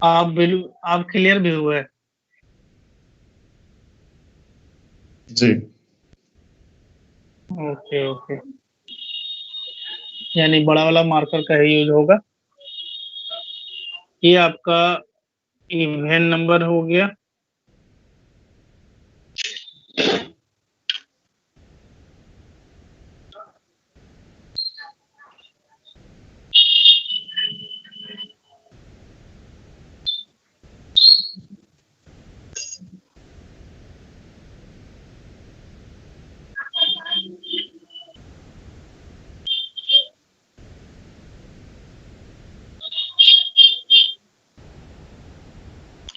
आप क्लियर भी हुए? जी। ओके ओके, यानी बड़ा वाला मार्कर का ही यूज होगा। ये आपका इवेंट नंबर हो गया।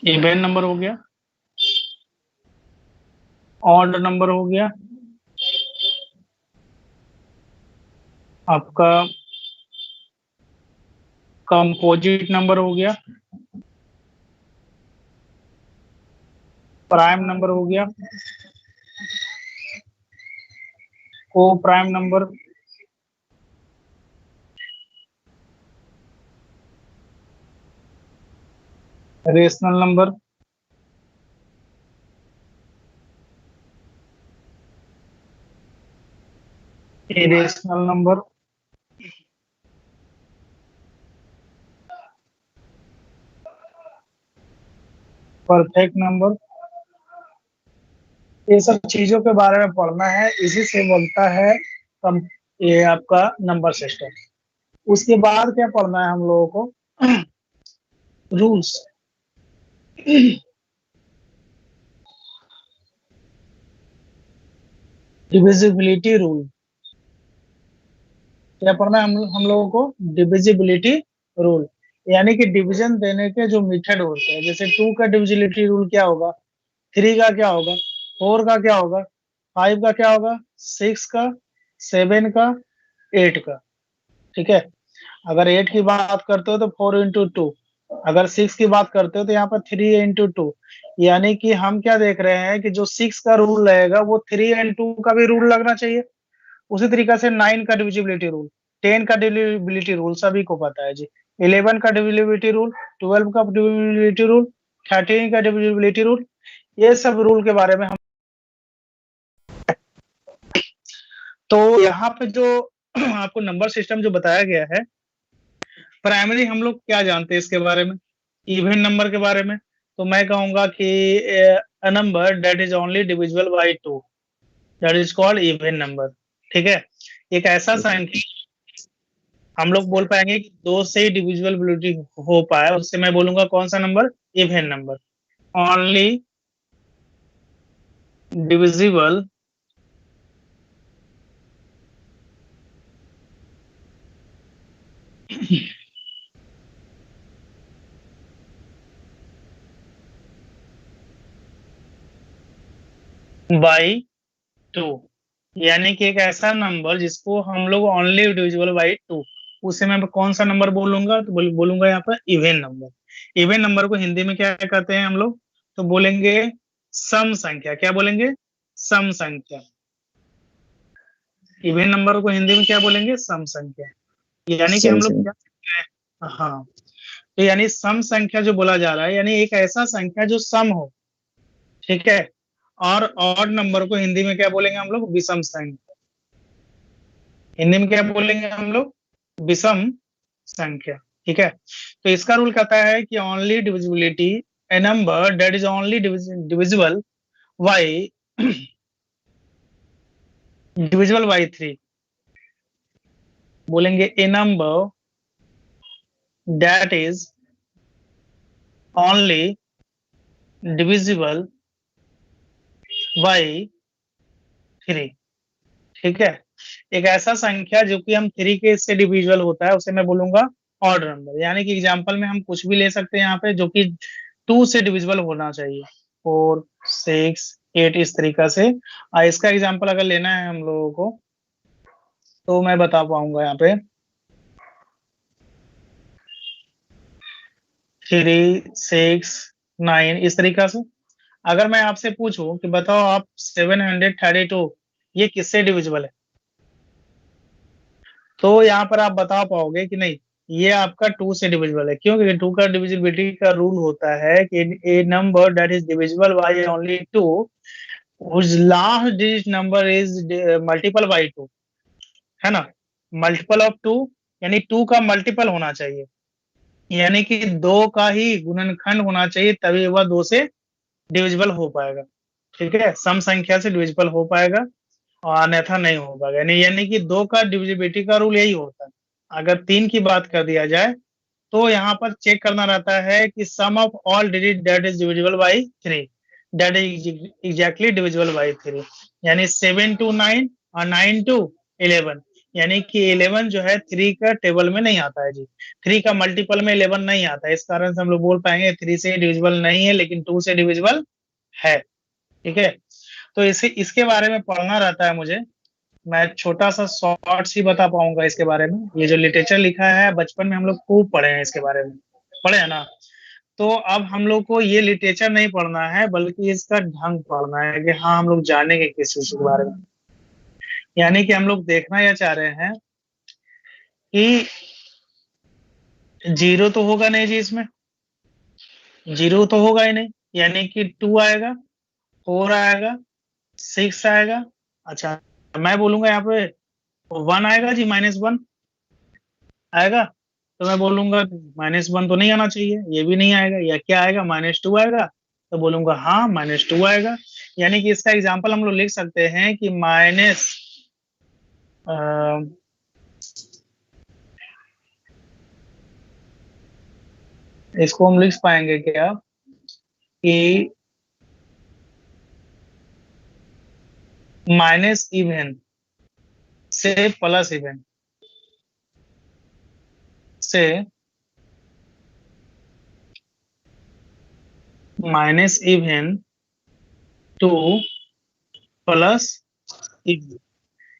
इवेंट नंबर हो गया, ऑड नंबर हो गया, आपका कंपोजिट नंबर हो गया, प्राइम नंबर हो गया, को prime number, rational number, irrational number, perfect number. ये सब चीजों के बारे में पढ़ना है, इसी से बनता है कम ये आपका नंबर सिस्टम। उसके बाद क्या पढ़ना है हम लोगों को? रूल्स। Divisibility rule. क्या पढ़ना है हम लोगों को? डिविजिबिलिटी रूल, यानी कि डिवीजन देने के जो मेथड होते हैं। जैसे 2 का डिविजिबिलिटी रूल क्या होगा, 3 का क्या होगा, 4 का क्या होगा, 5 का क्या होगा, 6 का, 7 का, 8 का। ठीक है, अगर 8 की बात करते हो तो 4 into 2, अगर 6 की बात करते हो तो यहाँ पर 3 into 2। यानी कि हम क्या देख रहे हैं कि जो 6 का रूल रहेगा वो 3 and 2 का भी रूल लगना चाहिए। उसी तरीके से 9 का डिविजिबिलिटी रूल, 10 का डिविजिबिलिटी रूल सभी को पता है जी, 11 का डिविजिबिलिटी रूल, 12 का डिविजिबिलिटी रूल, 13 का डिविजिबिलिटी रूल। ये सब रूल के बारे में हम, तो यहाँ पे जो आपको नंबर सिस्टम जो बताया गया है, प्राइमरी हम लोग क्या जानते हैं इसके बारे में, इवन नंबर के बारे में। तो मैं कहूंगा कि a number that is only divisible by 2, that is called even number. ठीक है, एक ऐसा संख्या हम लोग बोल पाएंगे कि 2 से ही डिविजिबिलिटी हो पाए, उससे मैं बोलूंगा कौन सा number, even number. Only divisible by 2, यानी कि एक ऐसा नंबर जिसको हम लोग ओनली डिविजिबल बाई 2, उसे मैं कौन सा नंबर बोलूंगा, तो बोलूंगा यहाँ पर इवन नंबर। इवन नंबर को हिंदी में क्या कहते हैं हम लोग, तो बोलेंगे सम संख्या। क्या बोलेंगे? सम संख्या। इवन नंबर को हिंदी में क्या बोलेंगे? सम संख्या। यानी कि हम लोग सैमसंग। क्या, हाँ, तो यानी सम संख्या जो बोला जा रहा है, यानी एक ऐसा संख्या जो सम हो। ठीक है, और ऑड नंबर को हिंदी में क्या बोलेंगे हम लोग? विषम संख्या। हिंदी में क्या बोलेंगे हम लोग? विषम संख्या। ठीक है, तो इसका रूल कहता है कि only divisibility a number that is only divisible by divisible by 3, बोलेंगे a number that is only divisible by 3। ठीक है, एक ऐसा संख्या जो कि हम 3 के इससे डिविजिबल होता है, उसे मैं बोलूंगा ऑड नंबर। यानी कि एग्जांपल में हम कुछ भी ले सकते हैं यहाँ पे जो कि 2 से डिविजिबल होना चाहिए, 4, 6, 8, इस तरीका से। इसका एग्जांपल अगर लेना है हम लोगों को तो मैं बता पाऊंगा यहाँ पे 3, 6, 9, इस तरीका से। अगर मैं आपसे पूछूं कि बताओ आप 732 ये किससे डिविजिबल है, तो यहाँ पर आप बता पाओगे कि नहीं, ये आपका 2 से डिविजिबल है। क्यों? क्योंकि 2 का डिविजिबिलिटी का रूल होता है कि a number that is divisible by only 2 whose last digit number is multiple by 2, है ना? मल्टीपल ऑफ 2 यानी 2 का मल्टीपल होना चाहिए, यानी कि 2 का ही गुणनखंड होना चाहिए, तभी वह 2 से डिविजिबल हो पाएगा। ठीक है, सम संख्या से डिविजिबल हो पाएगा और अन्यथा नहीं हो पाएगा। यानी कि 2 का डिविजिबिलिटी का रूल यही होता है। अगर 3 की बात कर दिया जाए तो यहाँ पर चेक करना रहता है कि sum of all digit that is divisible by 3, that is exactly divisible by 3, यानी 7 to 9 और 9 to 11, यानी कि 11 जो है 3 का टेबल में नहीं आता है जी। 3 का मल्टीपल में 11 नहीं आता है, इस कारण से हम लोग बोल पाएंगे 3 से डिविजिबल नहीं है, लेकिन 2 से डिविजिबल है। ठीक है, तो इसे इसके बारे में पढ़ना रहता है मुझे। मैं छोटा सा शॉर्ट्स ही बता पाऊंगा इसके बारे में। ये जो लिटरेचर लिखा है बचपन में हम लोग खूब पढ़े हैं इसके बारे में, पढ़े हैं ना? तो अब हम लोग को ये लिटरेचर नहीं पढ़ना है, बल्कि इसका ढंग पढ़ना है कि हाँ हम लोग जानेंगे किस चीज के बारे में। यानी कि हम लोग देखना यह चाह रहे हैं कि जीरो तो होगा नहीं जी इसमें, जीरो तो होगा ही नहीं, यानी कि 2 आएगा, 4 आएगा, 6 आएगा। अच्छा, मैं बोलूंगा यहाँ पे 1 आएगा जी, -1 आएगा, तो मैं बोलूंगा -1 तो नहीं आना चाहिए, ये भी नहीं आएगा। या क्या आएगा? -2 आएगा, तो बोलूंगा हाँ -2 आएगा। यानी कि इसका एग्जाम्पल हम लोग लिख सकते हैं कि माइनस इसको हम लिख पाएंगे क्या कि माइनस इवन से प्लस इवन से minus even two plus even,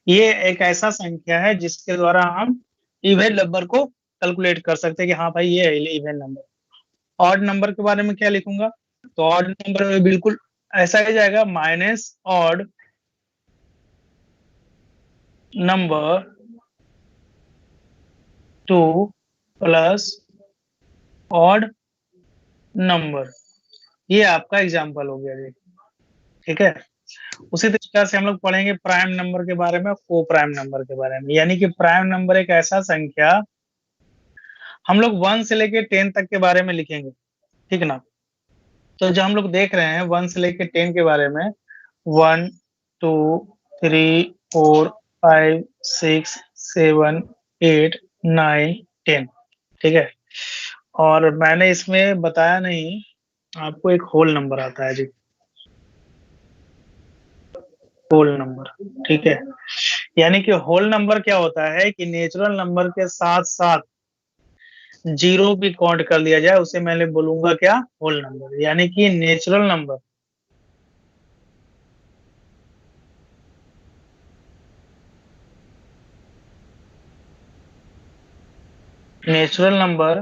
ये एक ऐसा संख्या है जिसके द्वारा हम इवन नंबर को कैलकुलेट कर सकते हैं कि हाँ भाई ये इवन नंबर। ऑड नंबर के बारे में क्या लिखूंगा? तो ऑड नंबर में बिल्कुल ऐसा ही जाएगा, minus odd number two plus odd number. ये आपका एग्जाम्पल हो गया जी। ठीक है, उसी तरीके से हम लोग पढ़ेंगे प्राइम नंबर के बारे में, को प्राइम नंबर के बारे में। यानी कि प्राइम नंबर एक ऐसा संख्या, हम लोग 1 से लेके 10 तक के बारे में लिखेंगे, ठीक ना? तो जो हम लोग देख रहे हैं 1 से लेके 10 के बारे में, 1 2 3 4 5 6 7 8 9 10, ठीक है। और मैंने इसमें बताया नहीं, आपको एक होल नंबर आता है जी, होल नंबर। ठीक है, यानी कि होल नंबर क्या होता है कि नेचुरल नंबर के साथ साथ जीरो भी काउंट कर लिया जाए, उसे मैंने बोलूंगा क्या? Whole number. यानी कि नेचुरल नंबर, नेचुरल नंबर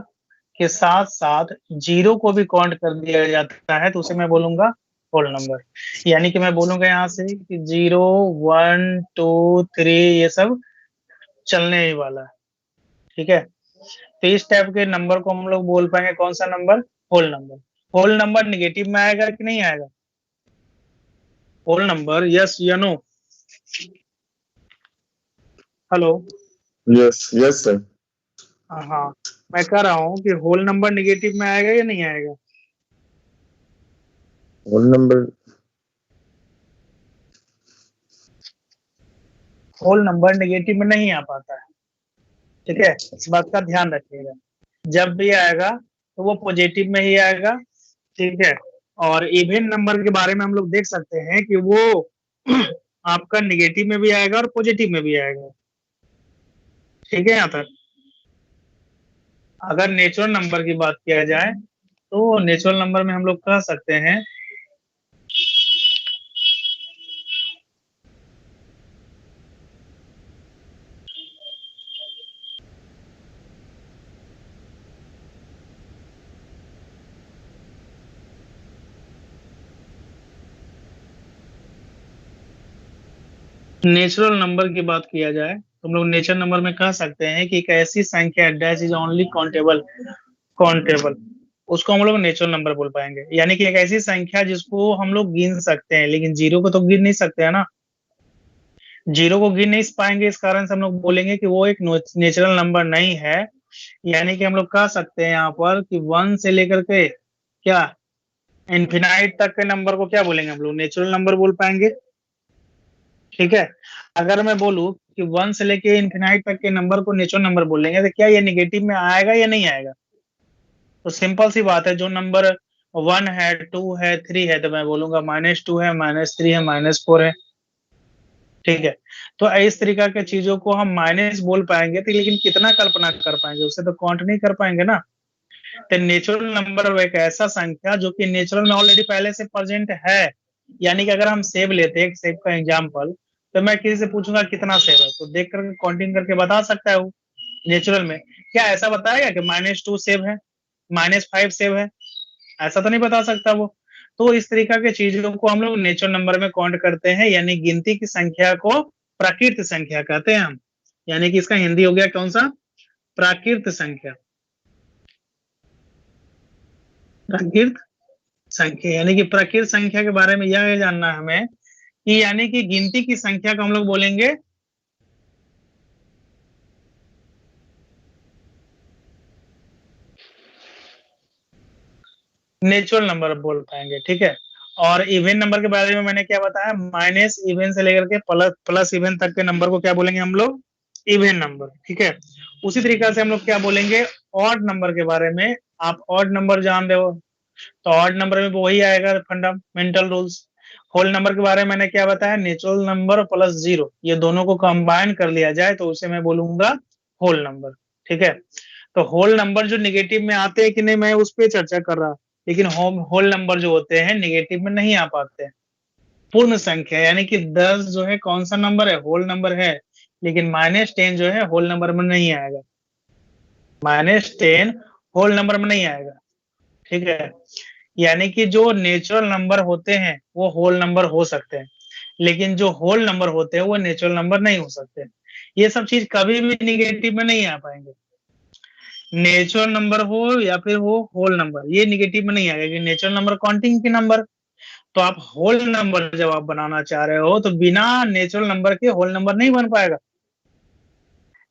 के साथ साथ जीरो को भी काउंट कर दिया जाता है, तो उसे मैं बोलूंगा होल नंबर। यानी कि मैं बोलूंगा यहाँ से कि 0 1 2 3 ये सब चलने ही वाला है। ठीक है, तो इस टाइप के नंबर को हम लोग बोल पाएंगे कौन सा number? Whole number. Whole number negative में आएगा कि नहीं आएगा? होल नंबर, यस या no? Hello? Yes yes sir. हाँ, मैं कह रहा हूँ कि होल नंबर निगेटिव में आएगा या नहीं आएगा? Whole number, whole number negative में नहीं आ पाता है। ठीक है, इस बात का ध्यान रखिएगा। जब भी आएगा तो वो पॉजिटिव में ही आएगा। ठीक है, और इवन नंबर के बारे में हम लोग देख सकते हैं कि वो आपका निगेटिव में भी आएगा और पॉजिटिव में भी आएगा। ठीक है, यहाँ तक। अगर नेचुरल नंबर की बात किया जाए तो नेचुरल नंबर में हम लोग कह सकते हैं नेचुरल नंबर की बात किया जाए तुम लोग नेचुरल नंबर में कह सकते हैं कि एक ऐसी संख्या डैश इज ओनली काउंटेबल, उसको हम लोग नेचुरल नंबर बोल पाएंगे। यानी कि एक ऐसी संख्या जिसको हम लोग गिन सकते हैं, लेकिन जीरो को तो गिन नहीं सकते है ना, जीरो को गिन नहीं पाएंगे, इस कारण से हम लोग बोलेंगे कि वो एक नेचुरल नंबर नहीं है। यानी कि हम लोग कह सकते हैं यहाँ पर कि 1 से लेकर के क्या इन्फिनाइट तक के नंबर को क्या बोलेंगे हम लोग, नेचुरल नंबर बोल पाएंगे। ठीक है, अगर मैं बोलूं कि 1 से लेके इन्फिनाइट तक के नंबर को नेचुरल नंबर बोलेंगे तो क्या ये निगेटिव में आएगा या नहीं आएगा? तो सिंपल सी बात है, जो नंबर 1 है, 2 है, 3 है, तो मैं बोलूंगा -2 है, -3 है, -4 है। ठीक है, तो इस तरीका के चीजों को हम माइनस बोल पाएंगे, तो लेकिन कितना कल्पना कर पाएंगे, उससे तो काउंट नहीं कर पाएंगे ना। तो नेचुरल नंबर एक ऐसा संख्या जो कि नेचुरल में ऑलरेडी पहले से प्रेजेंट है। यानी कि अगर हम सेब लेते हैं, सेब का एग्जाम्पल, तो मैं किसी से पूछूंगा कितना सेब है, तो देख करके काउंटिंग करके बता सकता है वो। नेचुरल में क्या ऐसा बताएगा कि -2 सेब है, -5 सेब है? ऐसा तो नहीं बता सकता वो। तो इस तरीका के चीजों को हम लोग नेचुरल नंबर में काउंट करते हैं, यानी गिनती की संख्या को प्राकृत संख्या कहते हैं हम। यानी कि इसका हिंदी हो गया कौन सा, प्राकृत संख्या। प्राकृत संख्या यानी कि प्राकृत संख्या के बारे में यह जानना है हमें कि यानी कि गिनती की संख्या को हम लोग बोलेंगे नेचुरल नंबर बोल पाएंगे। ठीक है, और इवन नंबर के बारे में मैंने क्या बताया, माइनस इवन से लेकर के प्लस इवन तक के नंबर को क्या बोलेंगे हम लोग, इवन नंबर। ठीक है, उसी तरीके से हम लोग क्या बोलेंगे ऑड नंबर के बारे में। आप ऑड नंबर जान रहे हो, तो ऑड नंबर में वही आएगा फंडामेंटल रूल्स। होल नंबर के बारे में मैंने क्या बताया, नेचुरल नंबर प्लस जीरो, ये दोनों को कंबाइन कर लिया जाए तो उसे मैं बोलूंगा होल नंबर। ठीक है, तो होल नंबर जो निगेटिव में आते हैं कि नहीं, मैं उस पर चर्चा कर रहा, लेकिन होल नंबर जो होते हैं निगेटिव में नहीं आ पाते। पूर्ण संख्या यानी कि 10 जो है कौन सा नंबर है, होल नंबर है, लेकिन -10 जो है होल नंबर में नहीं आएगा, -10 होल नंबर में नहीं आएगा। ठीक है, यानी कि जो नेचुरल नंबर होते हैं वो होल नंबर हो सकते हैं, लेकिन जो होल नंबर होते हैं वो नेचुरल नंबर नहीं हो सकते। ये सब चीज कभी भी निगेटिव में नहीं आ पाएंगे, नेचुरल नंबर हो या फिर हो होल नंबर, ये निगेटिव में नहीं आएगा। नेचुरल नंबर काउंटिंग के नंबर, तो आप होल नंबर जब आप बनाना चाह रहे हो तो बिना नेचुरल नंबर के होल नंबर नहीं बन पाएगा।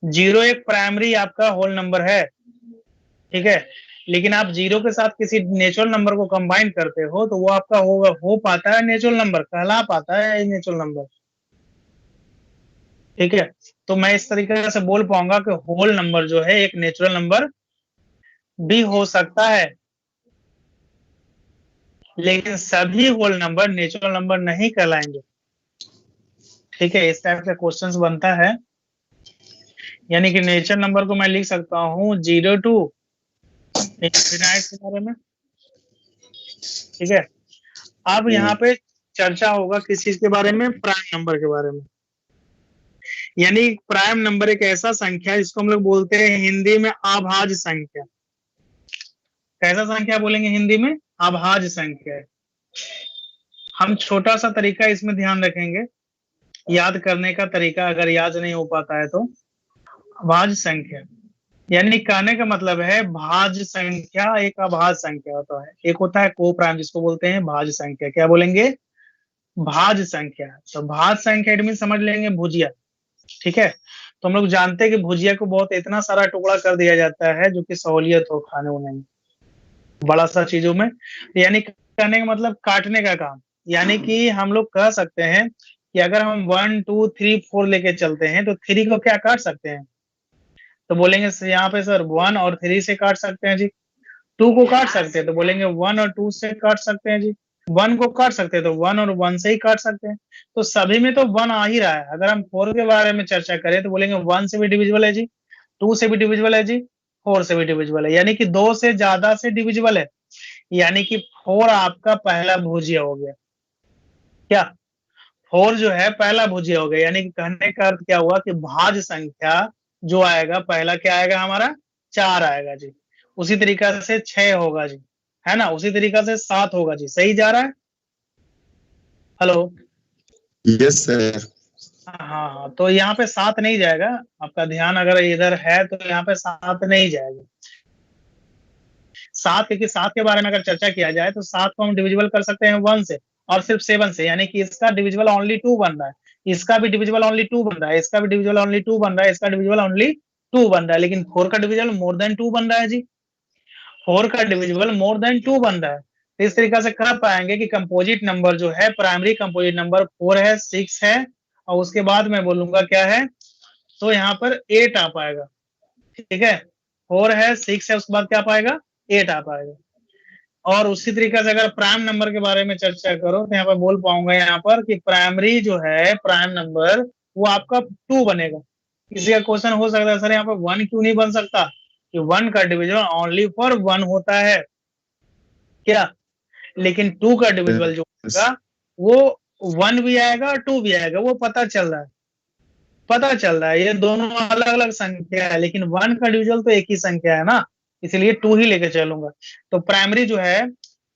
0 एक प्राइमरी आपका होल नंबर है। ठीक है, लेकिन आप 0 के साथ किसी नेचुरल नंबर को कंबाइन करते हो तो वो आपका हो पाता है नेचुरल नंबर, कहला पाता है नेचुरल नंबर। ठीक है, तो मैं इस तरीके से बोल पाऊंगा कि होल नंबर जो है एक नेचुरल नंबर भी हो सकता है, लेकिन सभी होल नंबर नेचुरल नंबर नहीं कहलाएंगे। ठीक है, इस टाइप का क्वेश्चंस बनता है। यानी कि नेचुरल नंबर को मैं लिख सकता हूँ 0 to इनफिनाइट के बारे में। ठीक है, अब यहाँ पे चर्चा होगा किस चीज के बारे में, प्राइम नंबर के बारे में। यानी प्राइम नंबर एक ऐसा संख्या जिसको हम लोग बोलते हैं हिंदी में अभाज्य संख्या। कैसा संख्या बोलेंगे हिंदी में, अभाज्य संख्या। हम छोटा सा तरीका इसमें ध्यान रखेंगे, याद करने का तरीका, अगर याद नहीं हो पाता है तो। भाज्य संख्या यानी कहने का मतलब है भाज्य संख्या एक अभाज्य संख्या होता है, एक होता है को प्राइम जिसको बोलते हैं भाज्य संख्या। क्या बोलेंगे, भाज्य संख्या। तो भाज्य संख्या इट मीन समझ लेंगे भुजिया। ठीक है, तो हम लोग जानते हैं कि भुजिया को बहुत इतना सारा टुकड़ा कर दिया जाता है जो कि सहूलियत हो खाने उने में, बड़ा सा चीजों में। यानी कहने का मतलब काटने का काम। यानी कि हम लोग कह सकते हैं कि अगर हम 1 2 3 4 लेके चलते हैं तो 3 को क्या काट सकते हैं, तो बोलेंगे यहाँ पे सर 1 और 3 से काट सकते हैं जी। 2 को काट सकते हैं तो बोलेंगे 1 और 2 से काट सकते हैं जी। 1 को काट सकते हैं तो 1 और 1 से ही काट सकते हैं। तो सभी में तो 1 आ ही रहा है। अगर हम 4 के बारे में चर्चा करें तो बोलेंगे 1 से भी डिविजिबल है जी, 2 से भी डिविजिबल है जी, 4 से भी डिविजिबल है, यानी कि 2 से ज्यादा से डिविजिबल है। यानी कि 4 आपका पहला भुजिया हो गया। क्या 4 जो है पहला भुजिया हो गया। यानी कि कहने का अर्थ क्या हुआ कि भाज्य संख्या जो आएगा पहला क्या आएगा हमारा, 4 आएगा जी। उसी तरीका से 6 होगा जी, है ना, उसी तरीका से 7 होगा जी। सही जा रहा है? Hello, Yes, sir. हाँ, तो यहाँ पे 7 नहीं जाएगा। आपका ध्यान अगर इधर है तो यहाँ पे 7 नहीं जाएगा। 7, क्योंकि 7 के बारे में अगर चर्चा किया जाए तो 7 को हम डिविजिबल कर सकते हैं 1 से और सिर्फ 7 से, यानी कि इसका डिविजिबल ओनली 2 बन रहा है, इसका भी डिविजिबल ओनली 2 बन रहा है, इसका भी डिविजिबल ओनली 2 बन रहा है, इसका डिविजिबल ओनली 2 बन रहा है, लेकिन 4 का डिविजिबल मोर देन 2 बन रहा है जी। 4 का डिविजिबल मोर देन 2 बन रहा है। तो इस तरीके से कह पाएंगे कि कंपोजिट नंबर जो है, प्राइमरी कंपोजिट नंबर 4 है, 6 है, और उसके बाद मैं बोलूंगा क्या है, तो यहाँ पर 8 आ पाएगा। ठीक है, 4 है, 6 है, उसके बाद क्या पाएगा, 8 आ पाएगा। और उसी तरीके से अगर प्राइम नंबर के बारे में चर्चा करो तो यहाँ पर बोल पाऊंगा यहाँ पर कि प्राइमरी जो है प्राइम नंबर वो आपका 2 बनेगा। किसी का क्वेश्चन हो सकता है सर यहाँ पर 1 क्यों नहीं बन सकता, कि 1 का डिविजन ओनली फॉर 1 होता है क्या, लेकिन 2 का डिविजिबल जो yes, होगा वो 1 भी आएगा और 2 भी आएगा, वो पता चल रहा है, पता चल रहा है। ये दोनों अलग अलग संख्या है, लेकिन 1 का डिविजिबल तो एक ही संख्या है ना, इसलिए 2 ही लेके चलूंगा। तो प्राइमरी जो है,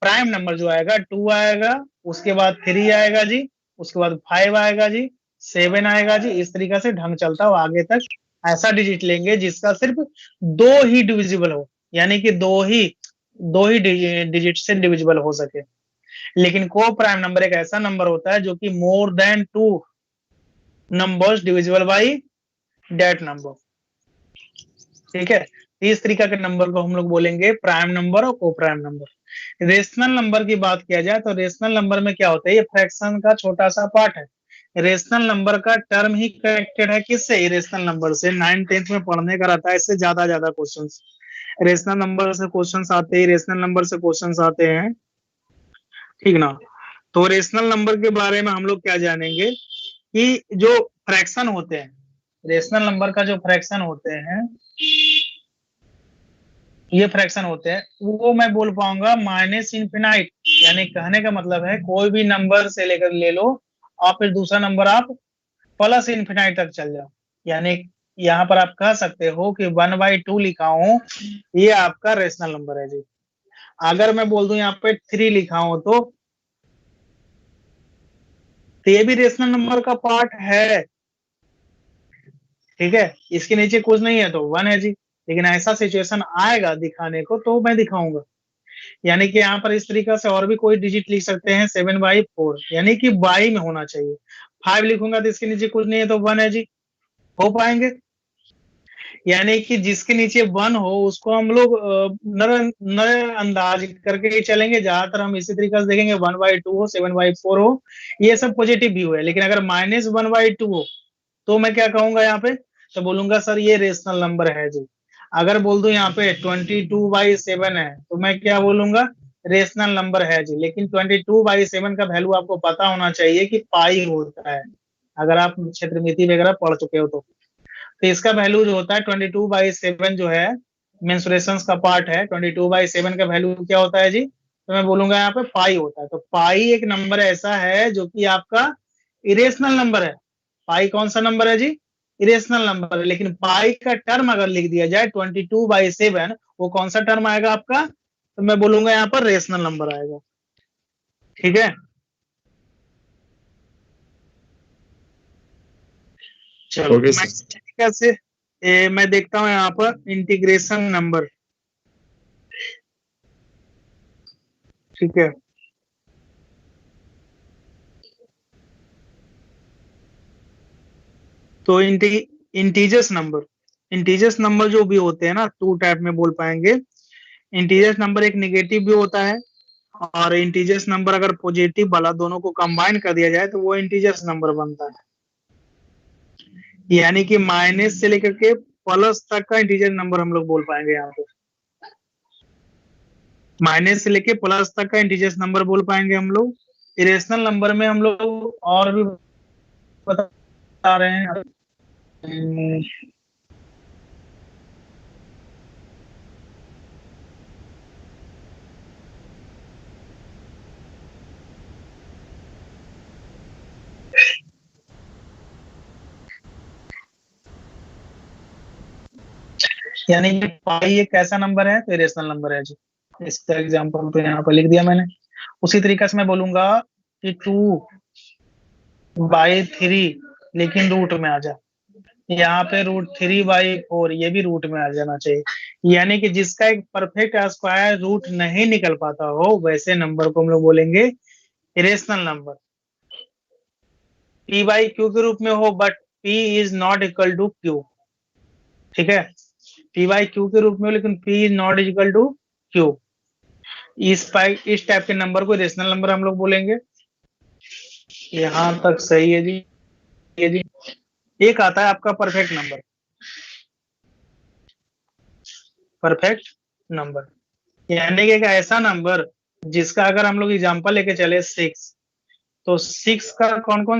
प्राइम नंबर जो आएगा 2 आएगा, उसके बाद 3 आएगा जी, उसके बाद 5 आएगा जी, 7 आएगा जी। इस तरीके से ढंग चलता हो आगे तक। ऐसा डिजिट लेंगे जिसका सिर्फ 2 ही डिविजिबल हो, यानी कि दो ही डिजिट से डिविजिबल हो सके। लेकिन को प्राइम नंबर एक ऐसा नंबर होता है जो कि more than 2 numbers divisible by that number. ठीक है, इस तरीका के नंबर को हम लोग बोलेंगे प्राइम नंबर और को प्राइम नंबर। रेशनल नंबर की बात किया जाए तो रेशनल नंबर में क्या होता है, ये फ्रैक्शन का छोटा सा पार्ट है। रेशनल नंबर का टर्म ही कनेक्टेड है किससे, इरेशनल नंबर से। 9th-10th में पढ़ने का रहता है, इससे ज्यादा ज्यादा क्वेश्चंस रेशनल नंबर से क्वेश्चंस आते हैं, रेशनल नंबर से क्वेश्चंस आते हैं, ठीक ना। तो रेशनल नंबर के बारे में हम लोग क्या जानेंगे कि जो फ्रैक्शन होते हैं, रेशनल नंबर का जो फ्रैक्शन होते हैं, ये फ्रैक्शन होते हैं, वो मैं बोल पाऊंगा माइनस इनफिनाइट। यानी कहने का मतलब है कोई भी नंबर से लेकर ले लो और फिर दूसरा नंबर आप प्लस इनफिनाइट तक चल जाओ। यानी यहाँ पर आप कह सकते हो कि 1/2 लिखा हूं, ये आपका रेशनल नंबर है जी। अगर मैं बोल दूं यहाँ पे 3 लिखा हूं तो ये भी रेशनल नंबर का पार्ट है। ठीक है, इसके नीचे कुछ नहीं है तो 1 है जी। लेकिन ऐसा सिचुएशन आएगा दिखाने को तो मैं दिखाऊंगा। यानी कि यहाँ पर इस तरीके से और भी कोई डिजिट लिख सकते हैं, 7/4, यानी कि बाई में होना चाहिए। 5 लिखूंगा तो इसके नीचे कुछ नहीं है तो 1 है जी। हो पाएंगे, यानी कि जिसके नीचे 1 हो उसको हम लोग नर अंदाज करके ही चलेंगे। ज्यादातर हम इसी तरीके से देखेंगे, 1/2 हो, 7/4 हो, ये सब पॉजिटिव व्यू है। लेकिन अगर -1/2 हो तो मैं क्या कहूंगा यहाँ पे, तो बोलूंगा सर ये रेशनल नंबर है जी। अगर बोल दूं यहाँ पे 22/7 है तो मैं क्या बोलूंगा, रेशनल नंबर है जी। लेकिन 22/7 का वैल्यू आपको पता होना चाहिए कि पाई होता है, अगर आप क्षेत्रमिति वगैरह पढ़ चुके हो तो इसका वैल्यू जो होता है 22/7 जो है मेंसुरेशन का पार्ट है। 22/7 का वैल्यू क्या होता है जी, तो मैं बोलूंगा यहाँ पे पाई होता है। तो पाई एक नंबर ऐसा है जो कि आपका इरेशनल नंबर है। पाई कौन सा नंबर है जी, इरेशनल नंबर है। लेकिन पाई का टर्म अगर लिख दिया जाए 22/7, वो कौन सा टर्म आएगा आपका, तो मैं बोलूंगा यहाँ पर रेशनल नंबर आएगा। ठीक है, चलो okay, मैं sir. इसी तरीके से मैं देखता हूँ यहाँ पर इंटीग्रेशन नंबर। ठीक है, तो इंटीजर्स नंबर, इंटीजर्स नंबर जो भी होते हैं ना, 2 टाइप में बोल पाएंगे। इंटीजर्स नंबर एक नेगेटिव भी होता है, और इंटीजर्स नंबर अगर पॉजिटिव वाला दोनों को कंबाइन कर दिया जाए तो वो इंटीजर्स नंबर बनता है। यानी कि माइनस से लेकर के प्लस तक का इंटीजर नंबर हम लोग बोल पाएंगे यहाँ पे। माइनस से लेके प्लस तक का इंटीजर्स नंबर बोल पाएंगे हम लोग। इरेशनल नंबर में हम लोग और भी बता रहे हैं। यानी कि पाई एक ऐसा नंबर है तो इरेशनल नंबर है जी। इसका एग्जांपल तो यहाँ पर लिख दिया मैंने। उसी तरीके से मैं बोलूंगा कि 2/3 लेकिन रूट में आ जा। यहाँ पे √3/4 ये भी रूट में आ जाना चाहिए। यानी कि जिसका एक परफेक्ट स्क्वायर रूट नहीं निकल पाता हो वैसे नंबर को हम लोग बोलेंगे इरेशनल नंबर। p/q के रूप में हो but p is not equal to q। ठीक है, p/q के रूप में हो लेकिन p is not equal to q। इस टाइप के नंबर को इरेशनल नंबर हम लोग बोलेंगे। यहां तक सही है जी। ये जी एक आता है आपका परफेक्ट नंबर। परफेक्ट नंबर यानी कि एक ऐसा नंबर जिसका अगर हम लोग एग्जांपल लेके चले 6, तो 6 का कौन कौन